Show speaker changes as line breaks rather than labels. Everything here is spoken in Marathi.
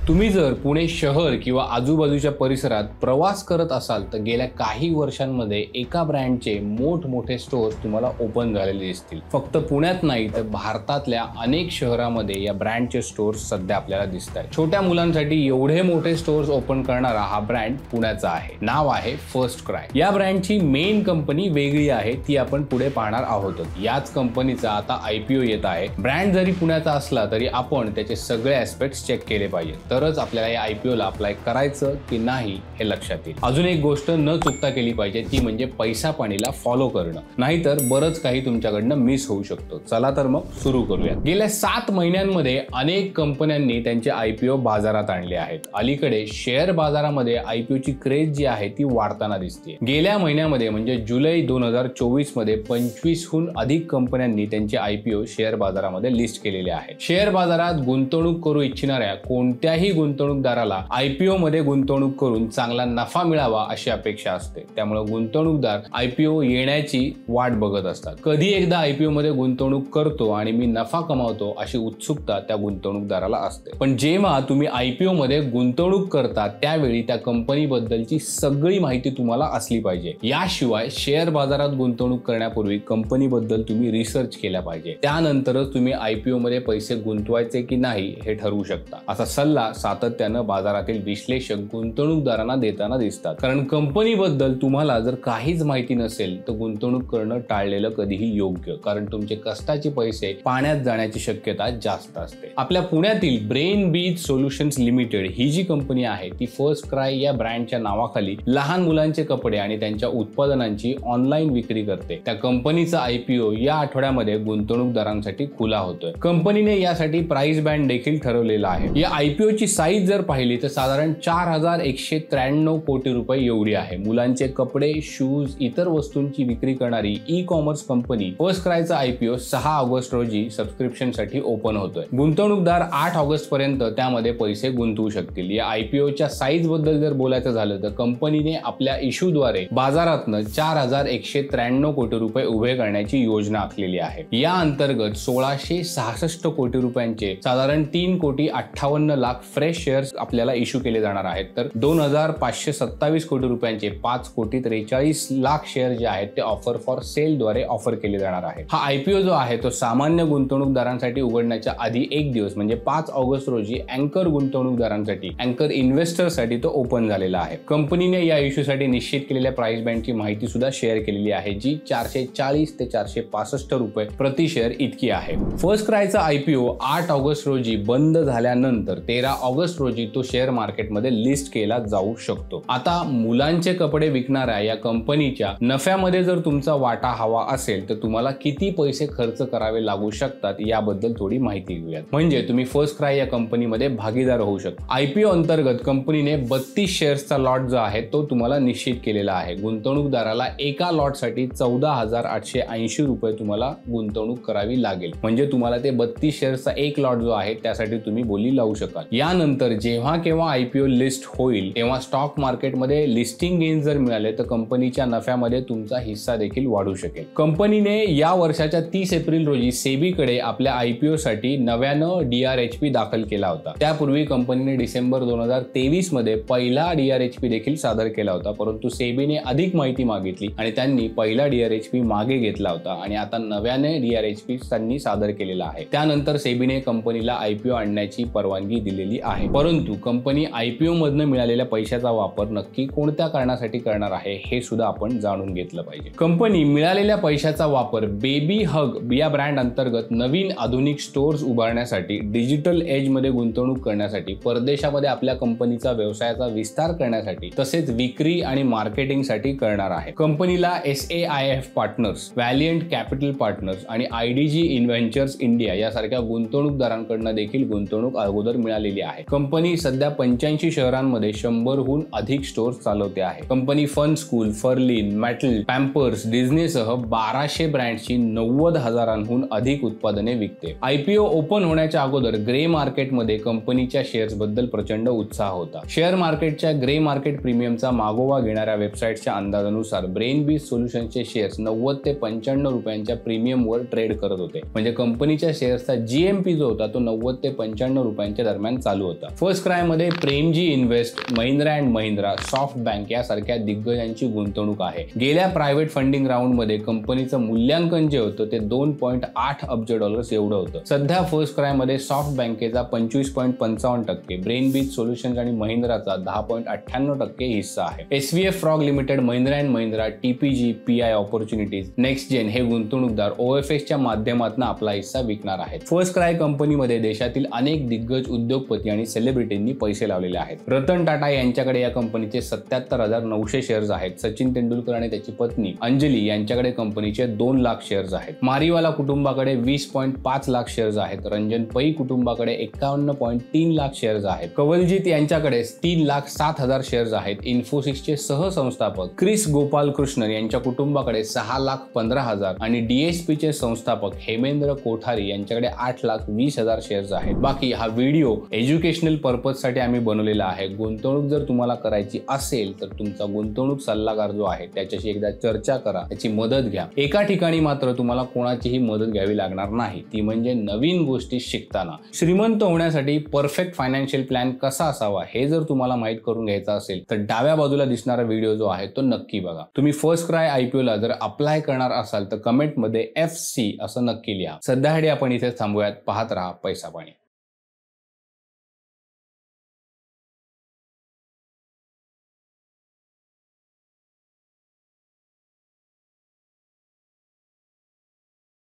तुम्ही जर पुणे शहर किंवा आजूबाजूच्या परिसरात प्रवास करत असाल तर गेल्या काही वर्षांमध्ये एका ब्रँडचे मोठमोठे स्टोअर्स तुम्हाला ओपन झालेले दिसतील। फक्त पुण्यात नाही तर भारतातल्या अनेक शहरांमध्ये या ब्रँडचे स्टोअर्स सध्या आपल्याला दिसत आहेत। छोट्या मुलांसाठी एवढे मोठे स्टोअर्स ओपन करणारा हा ब्रँड पुण्याचा आहे। नाव आहे फर्स्ट क्राय। या ब्रँडची मेन कंपनी वेगळी आहे, ती आपण पुढे पाहणार आहोत। याच कंपनीचा आता IPO येत आहे। ब्रँड जरी पुण्याचा असला तरी आपण त्याचे सगळे ऍस्पेक्ट्स चेक केले पाहिजेत, तरच आपल्याला या IPO ला अप्लाय करायचं की नाही हे लक्षात येईल। अजून एक गोष्ट न चुकता केली पाहिजे ती म्हणजे पैसा पाणीला फॉलो करणं, नाहीतर बरंच काही तुमच्याकडनं मिस होऊ शकतो। चला तर मग सुरू करूया। गेल्या 7 महिन्यांमध्ये अनेक कंपन्यांनी त्यांचे IPO बाजारात आणले आहेत। अलीकडे शेअर बाजारामध्ये IPO ची क्रेज जी आहे ती वाढताना दिसते। गेल्या महिन्यामध्ये म्हणजे जुलै 2024 मध्ये 25हून अधिक कंपन्यांनी त्यांचे IPO शेअर बाजारामध्ये लिस्ट केलेले आहेत। शेअर बाजारात गुंतवणूक करू इच्छिणाऱ्या कोणत्याही गुंतवणूकदाराला IPO मध्ये गुंतवणूक करून चांगला नफा मिळावा अशी अपेक्षा असते। त्यामुळे गुंतवणूकदार IPO येण्याची वाट बघत असतात। कधी एकदा IPO मध्ये गुंतवणूक करतो आणि मी नफा कमावतो अशी उत्सुकता त्या गुंतवणूकदाराला असते। पण जेव्हा तुम्ही IPO मध्ये गुंतवणूक करता त्यावेळी त्या कंपनीबद्दलची सगळी माहिती तुम्हाला असली पाहिजे। याशिवाय शेअर बाजारात गुंतवणूक करण्यापूर्वी कंपनीबद्दल तुम्ही रिसर्च केला पाहिजे। त्यानंतरच तुम्ही IPO मध्ये पैसे गुंतवायचे की नाही हे ठरवू शकता। असा सल्ला सातत्यानं बाजारातील विश्लेषक गुंतवणूकदारांना देताना दिसतात। कारण कंपनीबद्दल तुम्हाला जर काहीच माहिती नसेल तर गुंतवणूक करणं टाळलेलं कधीही योग्य, कारण तुमचे कष्टाचे पैसे पाण्यात जाण्याची शक्यता जास्त असते। आपल्या पुण्यातील ब्रेन बीज सोल्युशन्स लिमिटेड ही जी कंपनी आहे ती फर्स्ट क्राय या ब्रँडच्या नावाखाली लहान मुलांचे कपडे आणि त्यांच्या उत्पादनांची ऑनलाईन विक्री करते। त्या कंपनीचा IPO या आठवड्यामध्ये गुंतवणूकदारांसाठी खुला होतोय। कंपनीने यासाठी प्राइस बँड देखील ठरवलेला आहे। या IPO ची साईज जर पाहिली तर साधारण 4193 कोटी रुपये एवढी आहे। मुलांचे कपडे, शूज, इतर वस्तूंची विक्री करणारी ई-कॉमर्स कंपनी फर्स्ट क्रायचा IPO 6 ऑगस्ट रोजी सबस्क्रिप्शन साठी ओपन होतोय। गुंतवणूकदार 8 ऑगस्ट पर्यंत त्यामध्ये पैसे गुंतवू शकतील। या IPO च्या साईज बद्दल जर बोलायचं झालं तर कंपनीने आपल्या इश्यूद्वारे बाजारातनं 4193 कोटी रुपये उभे करण्याची योजना आखलेली आहे। या अंतर्गत 1666 कोटी रुपयांचे साधारण 3,58,00,000 फ्रेश शेअर्स आपल्याला इश्यू केले जाणार आहेत, तर 2,527 कोटी रुपयांचे 5,43,00,000 शेअर जे आहेत ते ऑफर फॉर सेल द्वारे ऑफर केले जाणार आहे। हा IPO जो आहे तो सामान्य गुंतवणूकदारांसाठी उघडण्याच्या आधी एक दिवस म्हणजे 5 ऑगस्ट रोजी अँकर गुंतवणूकदारांसाठी, अँकर इन्व्हेस्टरसाठी तो ओपन झालेला आहे। कंपनीने या इश्यूसाठी निश्चित केलेल्या प्राइस बँडची माहिती सुद्धा शेअर केलेली आहे, जी 440 ते 465 रुपये प्रति शेअर इतकी आहे। फर्स्ट क्रायचा IPO 8 ऑगस्ट रोजी बंद झाल्यानंतर 13 ऑगस्ट रोजी तो शेअर मार्केटमध्ये लिस्ट केला जाऊ शकतो। आता मुलांचे कपडे विकणाऱ्या या कंपनीच्या नफ्यामध्ये जर तुमचा वाटा हवा असेल तर तुम्हाला किती पैसे खर्च करावे लागू शकतात याबद्दल थोडी माहिती घेऊयात, म्हणजे तुम्ही फर्स्ट क्राय या कंपनीमध्ये भागीदार होऊ शकता। IPO अंतर्गत कंपनीने 32 शेअर्सचा लॉट जो आहे तो तुम्हाला निश्चित केलेला आहे। गुंतवणूकदाराला एका लॉटसाठी 14,880 रुपये तुम्हाला गुंतवणूक करावी लागेल, म्हणजे तुम्हाला ते 32 शेअर्सचा एक लॉट जो आहे त्यासाठी तुम्ही बोली लावू शकाल। यानंतर जेव्हा केव्हा IPO लिस्ट होईल तेव्हा स्टॉक मार्केटमध्ये लिस्टिंग गेन जर मिळाले तर कंपनीच्या नफ्यामध्ये तुमचा हिस्सा देखील वाढू शकेल। कंपनीने या वर्षाच्या 30 एप्रिल रोजी सेबीकडे आपल्या IPO साठी नव्यानं DRHP दाखल केला होता। त्यापूर्वी कंपनीने डिसेंबर 2023 मध्ये पहिला DRHP देखील सादर केला होता, परंतु सेबीने अधिक माहिती मागितली आणि त्यांनी पहिला DRHP मागे घेतला होता आणि आता नव्याने DRHP त्यांनी सादर केलेला आहे। त्यानंतर सेबीने कंपनीला IPO आणण्याची परवानगी दिलेली आहे, परंतु कंपनी IPO मधनं मिळालेल्या पैशाचा वापर नक्की कोणत्या कारणासाठी करणार आहे हे सुद्धा आपण जाणून घेतलं पाहिजे। कंपनी मिळालेल्या पैशाचा वापर बेबी हग या ब्रँड अंतर्गत नवीन आधुनिक स्टोअर्स उभारण्यासाठी, डिजिटल एज मध्ये गुंतवणूक करण्यासाठी, परदेशामध्ये आपल्या कंपनीचा व्यवसायाचा विस्तार करण्यासाठी तसेच विक्री आणि मार्केटिंगसाठी करणार आहे। कंपनीला SAIF पार्टनर्स, व्हॅलियंट कॅपिटल पार्टनर्स आणि IDG इन्व्हेंचर्स इंडिया यासारख्या गुंतवणूकदारांकडून देखील गुंतवणूक अगोदर मिळालेली आहे। कंपनी सध्या 85 शहरांमध्ये 100हून अधिक स्टोअर्स चालवते आहे। कंपनी फन स्कूल, फर्लिन, मॅटल, पॅम्पर्स, डिझनीसह 1200 ब्रँड्सची 90,000हून अधिक उत्पादने विकते। IPO ओपन होण्याच्या अगोदर ग्रे मार्केटमध्ये कंपनीच्या शेअर्स बद्दल प्रचंड उत्साह होता। शेअर मार्केटच्या ग्रे मार्केट प्रीमियमचा मागोवा घेणाऱ्या वेबसाईटच्या अंदाजानुसार ब्रेन बीज सोल्युशनचे शेअर्स 90 ते 95 रुपयांच्या प्रीमियमवर ट्रेड करत होते, म्हणजे कंपनीच्या शेअर्सचा GMP जो होता तो 90 ते 95 रुपयांच्या दरम्यान चालू चालू होता। फर्स्ट क्राय मध्ये Premji invest, Mahindra and Mahindra, soft bank यासारख्या दिग्गजांची गुंतवणूक आहे। गेल्या प्रायव्हेट फंडिंग राऊंड मध्ये कंपनीचं मूल्यांकन जे होतं ते 2.8 अब्ज डॉलर्स एवढं होतं। सध्या फर्स्ट क्राय मध्ये सॉफ्ट बँकेचा 25.55%, ब्रेनबीच सोल्युशन्स आणि महिंद्राचा 10.98% हिस्सा आहे। SVF frog limited, Mahindra and Mahindra, TPG, PI opportunities, next gen हे गुंतवणूकदार ओएफएसच्या माध्यमातून आपला हिस्सा विकणार आहेत। फर्स्ट क्राय कंपनीमध्ये देशातील अनेक दिग्गज उद्योगपती आणि सेलिब्रिटींनी पैसे लावलेले आहेत। रतन टाटा यांच्याकडे या कंपनीचे 77,900 शेअर्स आहेत। सचिन तेंडुलकर आणि त्याची पत्नी अंजली यांच्याकडे कंपनीचे 2 लाख शेअर्स आहेत। मारीवाला कुटुंबाकडे 20.5 लाख शेअर्स आहेत। रंजन पै कुटुंबाकडे 51.3 लाख शेअर्स आहेत। कवलजीत यांच्याकडे 3,07,000 शेअर्स आहेत। इन्फोसिसचे सहसंस्थापक क्रिस गोपाल कृष्णन यांच्या कुटुंबाकडे 6,15,000 आणि डीएसपीचे संस्थापक हेमेंद्र कोठारी यांच्याकडे 8,20,000 शेअर्स आहेत। बाकी हा व्हिडिओ एज्युकेशनल पर्पज साठी आम्ही बनवलेला आहे। गुंतवणूक जर तुम्हाला करायची असेल तर तुमचा गुंतवणूक सल्लागार जो आहे त्याच्याशी एकदा चर्चा करा, त्याची मदत घ्या। एका ठिकाणी मात्र तुम्हाला कोणाचीही मदत घ्यावी लागणार नाही, ती म्हणजे नवीन गोष्टी शिकताना। श्रीमंत होण्यासाठी परफेक्ट फायनान्शियल प्लॅन कसा असावा हे जर तुम्हाला माहित करून घ्यायचं असेल तर डाव्या बाजूला दिसणारा व्हिडिओ जो आहे तो नक्की बघा। तुम्ही फर्स्ट क्राय IPO ला जर अप्लाय करणार असाल तर कमेंट मध्ये FC असं नक्की लिहा। सध्यासाठी आपण इथे थांबूयात। पाहत राहा पैसा पाणी।